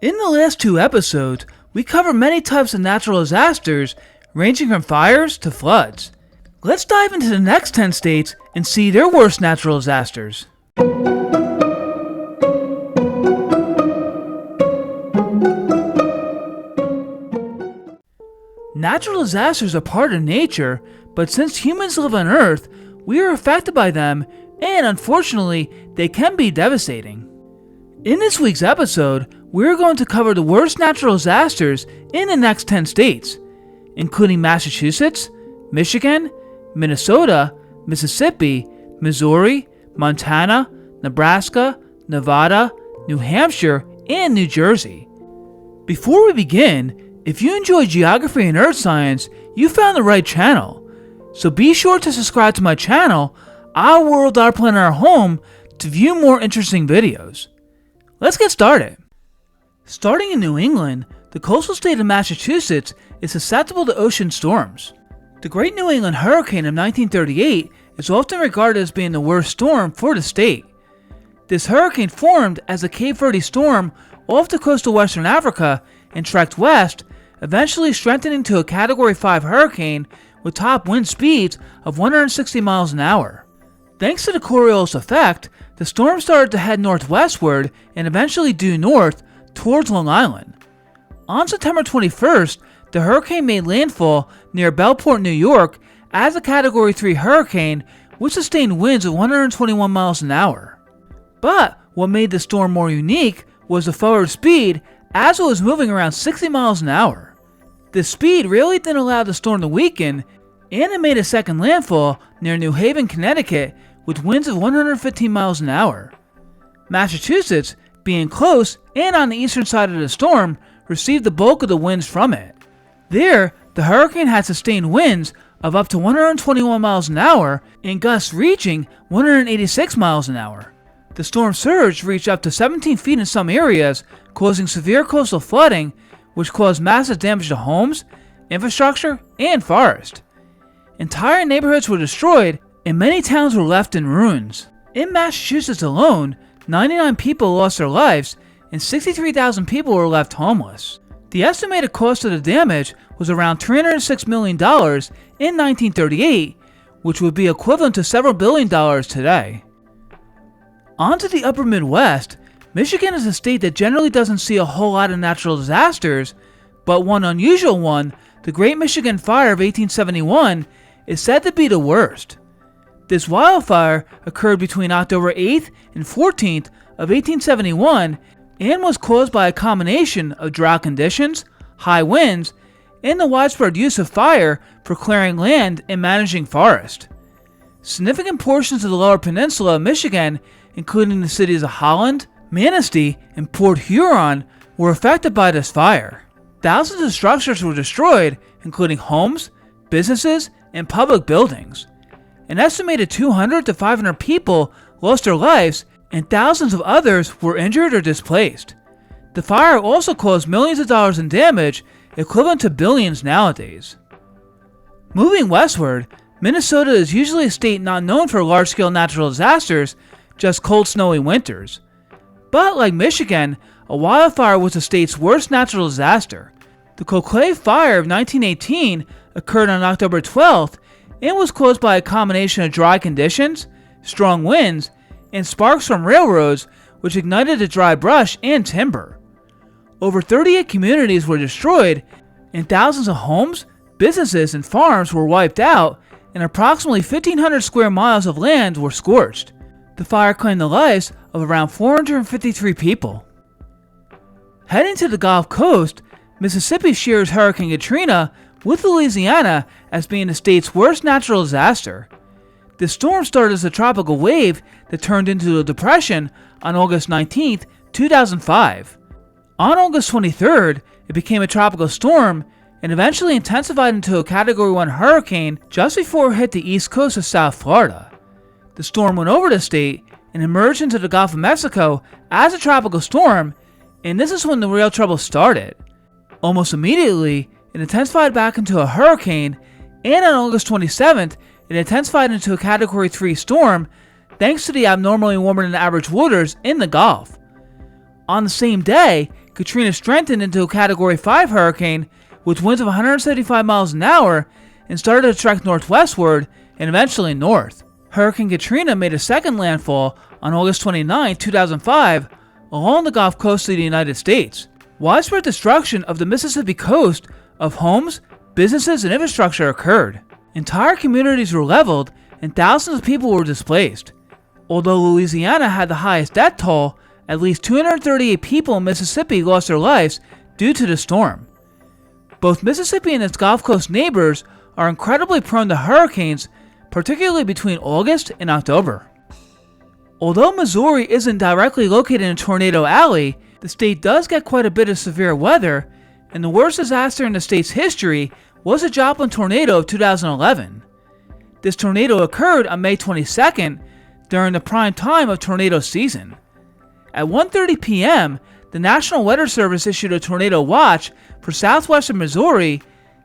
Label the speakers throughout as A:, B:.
A: In the last two episodes, we covered many types of natural disasters, ranging from fires to floods. Let's dive into the next 10 states and see their worst natural disasters. Natural disasters are part of nature, but since humans live on Earth, we are affected by them, and unfortunately, they can be devastating. In this week's episode, we're going to cover the worst natural disasters in the next 10 states, including Massachusetts, Michigan, Minnesota, Mississippi, Missouri, Montana, Nebraska, Nevada, New Hampshire, and New Jersey. Before we begin, if you enjoy geography and earth science, you found the right channel. So be sure to subscribe to my channel, Our World, Our Planet, Our Home, to view more interesting videos. Let's get started. Starting in New England, the coastal state of Massachusetts is susceptible to ocean storms. The Great New England Hurricane of 1938 is often regarded as being the worst storm for the state. This hurricane formed as a Cape Verde storm off the coast of Western Africa and trekked west, eventually strengthening to a Category 5 hurricane with top wind speeds of 160 miles an hour. Thanks to the Coriolis effect, the storm started to head northwestward and eventually due north towards Long Island. On September 21st, the hurricane made landfall near Bellport, New York as a Category 3 hurricane with sustained winds of 121 miles an hour. But what made the storm more unique was the forward speed, as it was moving around 60 miles an hour. This speed really didn't allow the storm to weaken, and it made a second landfall near New Haven, Connecticut with winds of 115 miles an hour. Massachusetts, being close and on the eastern side of the storm, received the bulk of the winds from it. There, the hurricane had sustained winds of up to 121 miles an hour and gusts reaching 186 miles an hour. The storm surge reached up to 17 feet in some areas, causing severe coastal flooding, which caused massive damage to homes, infrastructure, and forest. Entire neighborhoods were destroyed, and many towns were left in ruins. In Massachusetts alone, 99 people lost their lives, and 63,000 people were left homeless. The estimated cost of the damage was around $306 million in 1938, which would be equivalent to several billion dollars today. On to the upper Midwest, Michigan is a state that generally doesn't see a whole lot of natural disasters, but one unusual one, the Great Michigan Fire of 1871, is said to be the worst. This wildfire occurred between October 8th and 14th of 1871 and was caused by a combination of drought conditions, high winds, and the widespread use of fire for clearing land and managing forest. Significant portions of the lower peninsula of Michigan, including the cities of Holland, Manistee, and Port Huron, were affected by this fire. Thousands of structures were destroyed, including homes, businesses, and public buildings. An estimated 200 to 500 people lost their lives, and thousands of others were injured or displaced. The fire also caused millions of dollars in damage, equivalent to billions nowadays. Moving westward, Minnesota is usually a state not known for large-scale natural disasters, just cold, snowy winters. But like Michigan, a wildfire was the state's worst natural disaster. The Conclave Fire of 1918 occurred on October 12th and was caused by a combination of dry conditions, strong winds, and sparks from railroads, which ignited the dry brush and timber. Over 38 communities were destroyed, and thousands of homes, businesses, and farms were wiped out, and approximately 1,500 square miles of land were scorched. The fire claimed the lives of around 453 people. Heading to the Gulf Coast, Mississippi shares Hurricane Katrina with Louisiana as being the state's worst natural disaster. The storm started as a tropical wave that turned into a depression on August 19, 2005. On August 23rd, it became a tropical storm and eventually intensified into a Category 1 hurricane just before it hit the east coast of South Florida. The storm went over the state and emerged into the Gulf of Mexico as a tropical storm, and this is when the real trouble started. Almost immediately, it intensified back into a hurricane, and on August 27th, it intensified into a Category 3 storm thanks to the abnormally warmer than average waters in the Gulf. On the same day, Katrina strengthened into a Category 5 hurricane with winds of 175 miles an hour and started to trek northwestward and eventually north. Hurricane Katrina made a second landfall on August 29, 2005, along the Gulf Coast of the United States. Widespread destruction of the Mississippi coast of homes, businesses, and infrastructure occurred. Entire communities were leveled and thousands of people were displaced. Although Louisiana had the highest death toll, at least 238 people in Mississippi lost their lives due to the storm. Both Mississippi and its Gulf Coast neighbors are incredibly prone to hurricanes, particularly between August and October. Although Missouri isn't directly located in Tornado Alley, the state does get quite a bit of severe weather, and the worst disaster in the state's history was the Joplin tornado of 2011. This tornado occurred on May 22nd during the prime time of tornado season. At 1:30 p.m., the National Weather Service issued a tornado watch for southwestern Missouri,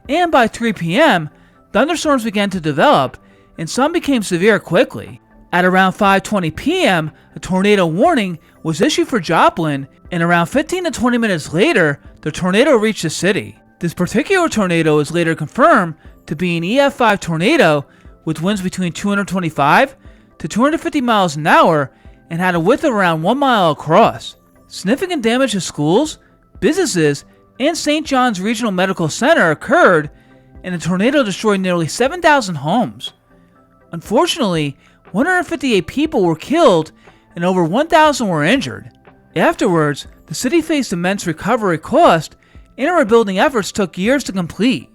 A: and by 3 p.m., thunderstorms began to develop, and some became severe quickly. At around 5:20 p.m., a tornado warning was issued for Joplin, and around 15 to 20 minutes later, the tornado reached the city. This particular tornado was later confirmed to be an EF5 tornado with winds between 225 to 250 miles an hour and had a width of around 1 mile across. Significant damage to schools, businesses, and St. John's Regional Medical Center occurred, and the tornado destroyed nearly 7,000 homes. Unfortunately, 158 people were killed and over 1,000 were injured. Afterwards, the city faced immense recovery costs, and rebuilding efforts took years to complete.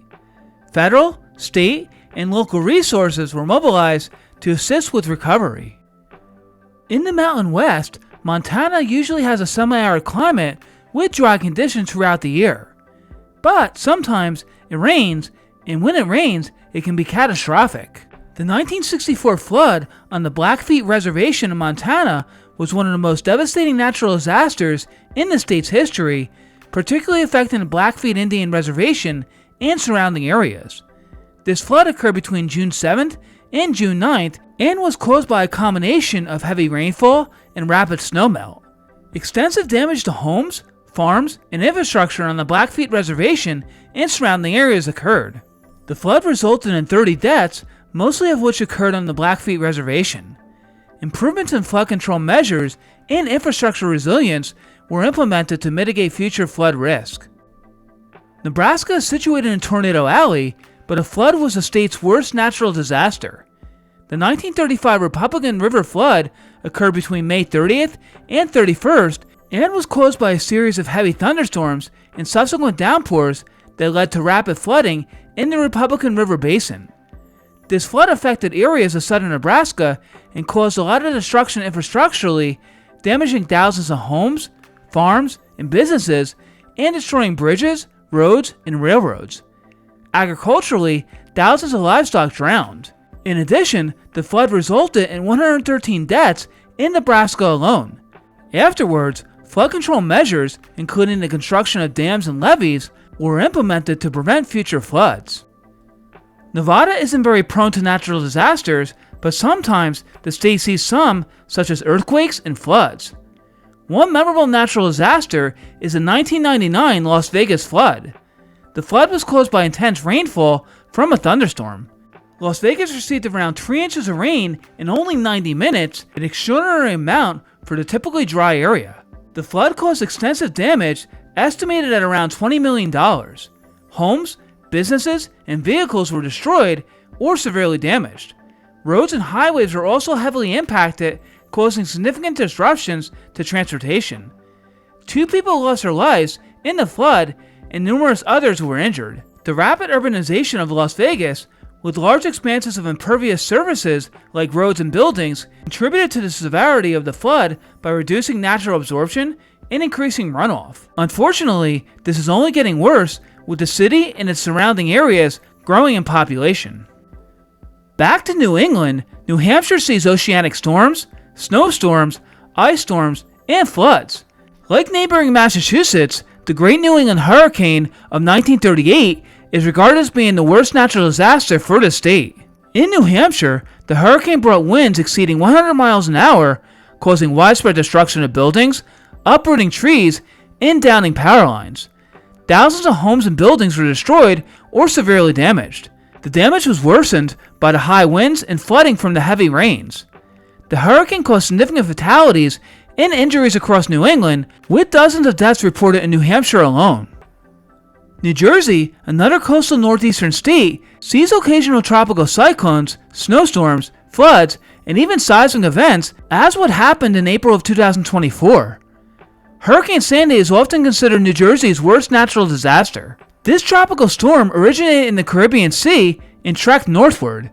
A: Federal, state, and local resources were mobilized to assist with recovery. In the Mountain West, Montana usually has a semi-arid climate with dry conditions throughout the year. But sometimes it rains, and when it rains, it can be catastrophic. The 1964 flood on the Blackfeet Reservation in Montana was one of the most devastating natural disasters in the state's history, particularly affecting the Blackfeet Indian Reservation and surrounding areas. This flood occurred between June 7th and June 9th and was caused by a combination of heavy rainfall and rapid snowmelt. Extensive damage to homes, farms, and infrastructure on the Blackfeet Reservation and surrounding areas occurred. The flood resulted in 30 deaths, mostly of which occurred on the Blackfeet Reservation. Improvements in flood control measures and infrastructure resilience were implemented to mitigate future flood risk. Nebraska is situated in Tornado Alley, but a flood was the state's worst natural disaster. The 1935 Republican River flood occurred between May 30th and 31st and was caused by a series of heavy thunderstorms and subsequent downpours that led to rapid flooding in the Republican River Basin. This flood affected areas of southern Nebraska and caused a lot of destruction infrastructurally, damaging thousands of homes, farms, and businesses, and destroying bridges, roads, and railroads. Agriculturally, thousands of livestock drowned. In addition, the flood resulted in 113 deaths in Nebraska alone. Afterwards, flood control measures, including the construction of dams and levees, were implemented to prevent future floods. Nevada isn't very prone to natural disasters, but sometimes the state sees some, such as earthquakes and floods. One memorable natural disaster is the 1999 Las Vegas flood. The flood was caused by intense rainfall from a thunderstorm. Las Vegas received around 3 inches of rain in only 90 minutes, an extraordinary amount for the typically dry area. The flood caused extensive damage, estimated at around $20 million. Homes, businesses, and vehicles were destroyed or severely damaged. Roads and highways were also heavily impacted, causing significant disruptions to transportation. 2 people lost their lives in the flood, and numerous others were injured. The rapid urbanization of Las Vegas, with large expanses of impervious surfaces like roads and buildings, contributed to the severity of the flood by reducing natural absorption and increasing runoff. Unfortunately, this is only getting worse, with the city and its surrounding areas growing in population. Back to New England, New Hampshire sees oceanic storms, snowstorms, ice storms, and floods. Like neighboring Massachusetts, the Great New England Hurricane of 1938 is regarded as being the worst natural disaster for the state. In New Hampshire, the hurricane brought winds exceeding 100 miles an hour, causing widespread destruction of buildings, uprooting trees, and downing power lines. Thousands of homes and buildings were destroyed or severely damaged. The damage was worsened by the high winds and flooding from the heavy rains. The hurricane caused significant fatalities and injuries across New England, with dozens of deaths reported in New Hampshire alone. New Jersey, another coastal northeastern state, sees occasional tropical cyclones, snowstorms, floods, and even seismic events, as what happened in April of 2024. Hurricane Sandy is often considered New Jersey's worst natural disaster. This tropical storm originated in the Caribbean Sea and trekked northward.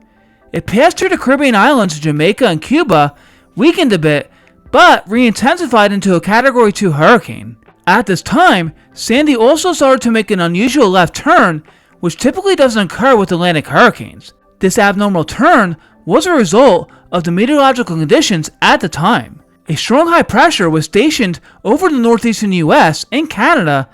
A: It passed through the Caribbean islands of Jamaica and Cuba, weakened a bit, but re-intensified into a Category 2 hurricane. At this time, Sandy also started to make an unusual left turn, which typically doesn't occur with Atlantic hurricanes. This abnormal turn was a result of the meteorological conditions at the time. A strong high pressure was stationed over the northeastern US and Canada,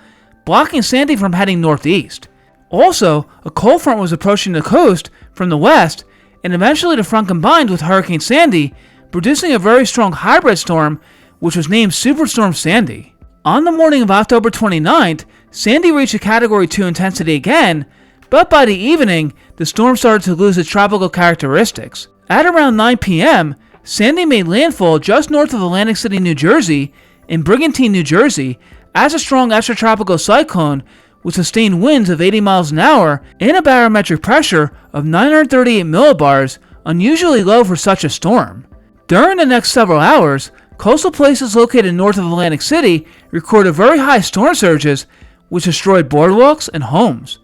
A: blocking Sandy from heading northeast. Also, a cold front was approaching the coast from the west, and eventually the front combined with Hurricane Sandy, producing a very strong hybrid storm, which was named Superstorm Sandy. On the morning of October 29th, Sandy reached a Category 2 intensity again, but by the evening, the storm started to lose its tropical characteristics. At around 9 p.m., Sandy made landfall just north of Atlantic City, New Jersey, and Brigantine, New Jersey, as a strong extratropical cyclone with sustained winds of 80 miles an hour and a barometric pressure of 938 millibars, unusually low for such a storm. During the next several hours, coastal places located north of Atlantic City recorded very high storm surges, which destroyed boardwalks and homes.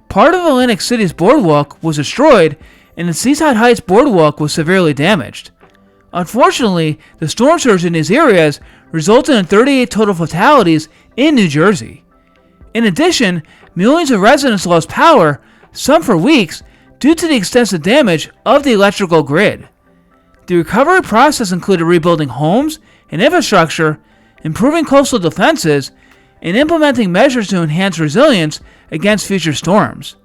A: Part of Atlantic City's boardwalk was destroyed, and the Seaside Heights boardwalk was severely damaged. Unfortunately, the storm surge in these areas resulted in 38 total fatalities in New Jersey. In addition, millions of residents lost power, some for weeks, due to the extensive damage of the electrical grid. The recovery process included rebuilding homes and infrastructure, improving coastal defenses, and implementing measures to enhance resilience against future storms.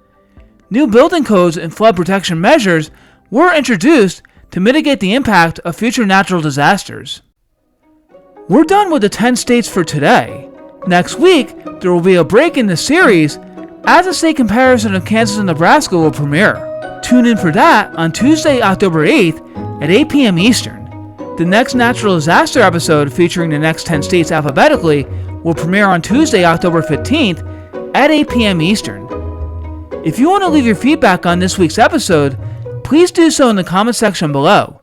A: New building codes and flood protection measures were introduced to mitigate the impact of future natural disasters. We're done with the 10 states for today. Next week, there will be a break in the series as a state comparison of Kansas and Nebraska will premiere. Tune in for that on Tuesday, October 8th at 8 p.m. Eastern. The next natural disaster episode featuring the next 10 states alphabetically will premiere on Tuesday, October 15th at 8 p.m. Eastern. If you want to leave your feedback on this week's episode, please do so in the comment section below.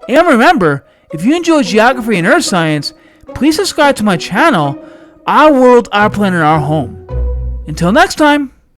A: And remember, if you enjoy geography and earth science, please subscribe to my channel, Our World, Our Planet, Our Home. Until next time!